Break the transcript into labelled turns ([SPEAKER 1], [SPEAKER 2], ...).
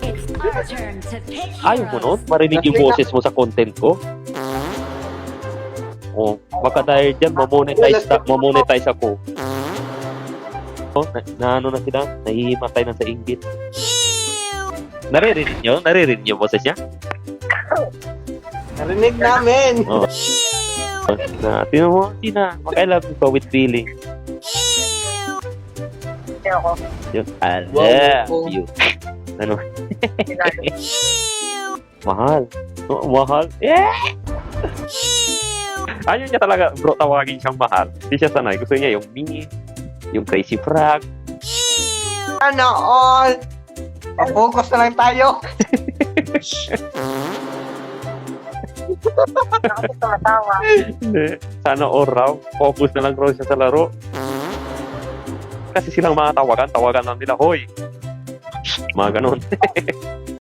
[SPEAKER 1] It's our turn to pick
[SPEAKER 2] Ayaw mo nun?
[SPEAKER 1] heroes.
[SPEAKER 2] Marinig yung boses mo sa content ko? Oh, baka dahil dyan, mamonetize ako. Oh, ano na sila? Nahihimatay na sa inggit. Naririnig nyo? Naririnig nyo boses niya?
[SPEAKER 3] Narinig namin.
[SPEAKER 2] Oh. Tinan mo, Tina. Mag-I love you pa with feeling. Yun. I love you. Ano? Mahal. Oh, mahal. Yeah! Ayaw niya talaga, bro, tawagin siyang mahal. Hindi siya sanay. Gusto niya yung me, yung crazy frog.
[SPEAKER 3] Ano all? Focus na lang tayo.
[SPEAKER 2] Hindi. Sana all raw. Focus na lang raw siya sa laro. Kasi silang mga tawagan lang nila, hoy. Mga ganon.